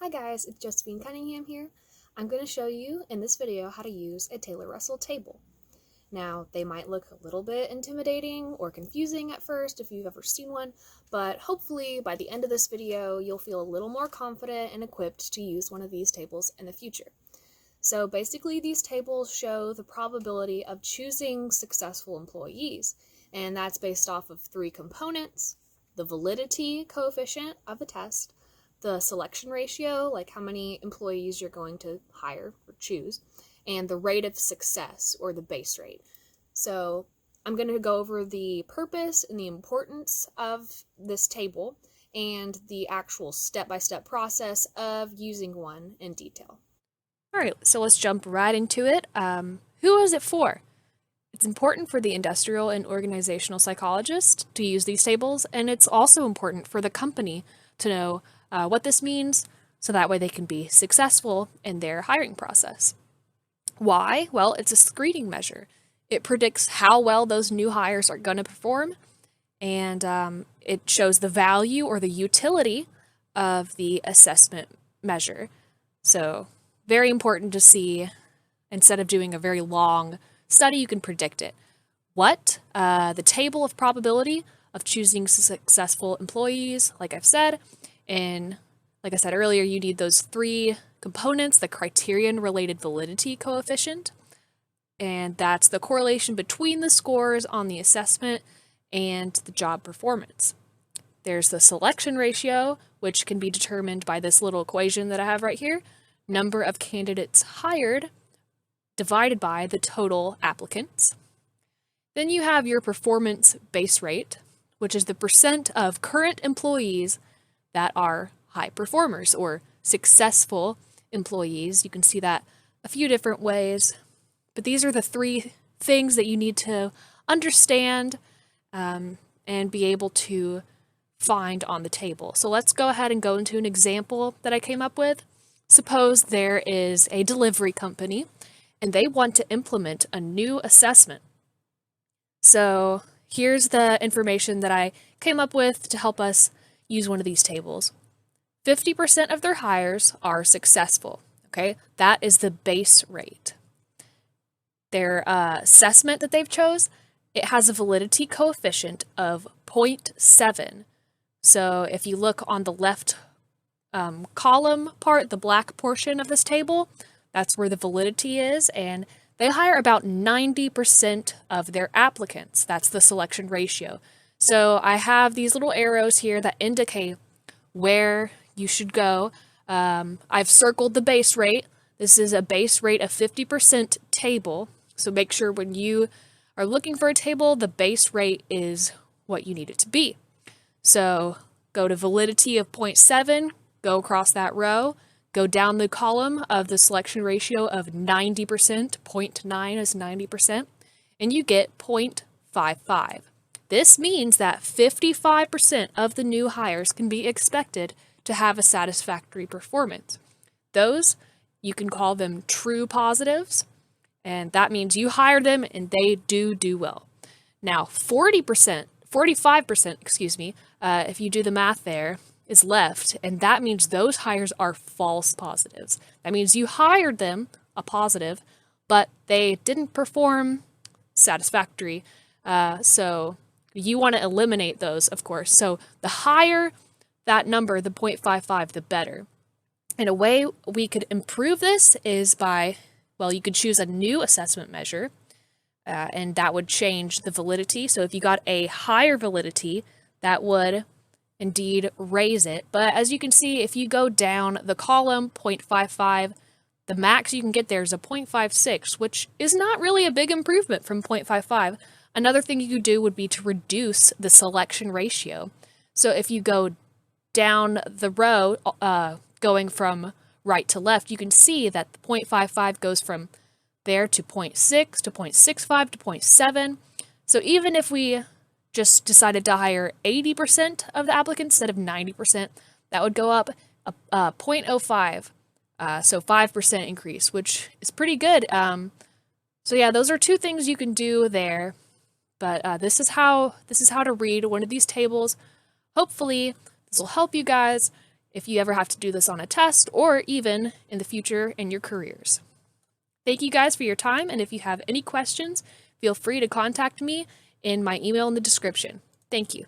Hi guys, it's Josephine Cunningham here. I'm going to show you in this video how to use a Taylor-Russell table. Now, they might look a little bit intimidating or confusing at first if you've ever seen one, but hopefully by the end of this video, you'll feel a little more confident and equipped to use one of these tables in the future. So basically, these tables show the probability of choosing successful employees, and that's based off of three components: the validity coefficient of the test, the selection ratio, like how many employees you're going to hire or choose, and the rate of success, or the base rate. So I'm going to go over the purpose and the importance of this table and the actual step-by-step process of using one in detail. All right, so let's jump right into it. Who is it for? It's important for the industrial and organizational psychologist to use these tables, and it's also important for the company to know what this means, so that way they can be successful in their hiring process. Why? Well, it's a screening measure. It predicts how well those new hires are going to perform, and it shows the value or the utility of the assessment measure. So, very important to see, instead of doing a very long study, you can predict it. What? The table of probability of choosing successful employees, like I've said. And like I said earlier, you need those three components: the Criterion-Related validity coefficient, and that's the correlation between the scores on the assessment and the job performance. There's the selection ratio, which can be determined by this little equation that I have right here: number of candidates hired divided by the total applicants. Then you have your performance base rate, which is the percent of current employees that are high performers or successful employees. You can see that a few different ways, but these are the three things that you need to understand and be able to find on the table. So let's go ahead and go into an example that I came up with. Suppose there is a delivery company and they want to implement a new assessment. So here's the information that I came up with to help us use one of these tables. 50% of their hires are successful. Okay, that is the base rate. Their assessment that they've chose, it has a validity coefficient of 0.7. So if you look on the left column part, the black portion of this table, that's where the validity is, and they hire about 90% of their applicants. That's the selection ratio. So I have these little arrows here that indicate where you should go. I've circled the base rate. This is a base rate of 50% table. So make sure when you are looking for a table, the base rate is what you need it to be. So go to validity of 0.7, go across that row, go down the column of the selection ratio of 90%, 0.9 is 90%, and you get 0.55. This means that 55% of the new hires can be expected to have a satisfactory performance. Those, you can call them true positives, and that means you hire them and they do well. Now, 45%, if you do the math there, is left, and that means those hires are false positives. That means you hired them, a positive, but they didn't perform satisfactory. So you want to eliminate those, of course. So the higher that number, the 0.55, the better. And a way we could improve this is by, well, you could choose a new assessment measure, and that would change the validity. So if you got a higher validity, that would indeed raise it. But as you can see, if you go down the column, 0.55, the max you can get there is a 0.56, which is not really a big improvement from 0.55. Another thing you could do would be to reduce the selection ratio. So if you go down the row, going from right to left, you can see that the 0.55 goes from there to 0.6 to 0.65 to 0.7. So even if we just decided to hire 80% of the applicants instead of 90%, that would go up a 0.05, so 5% increase, which is pretty good. So yeah, those are two things you can do there, but this is how to read one of these tables. Hopefully, this will help you guys if you ever have to do this on a test or even in the future in your careers. Thank you guys for your time, and if you have any questions, feel free to contact me in my email in the description. Thank you.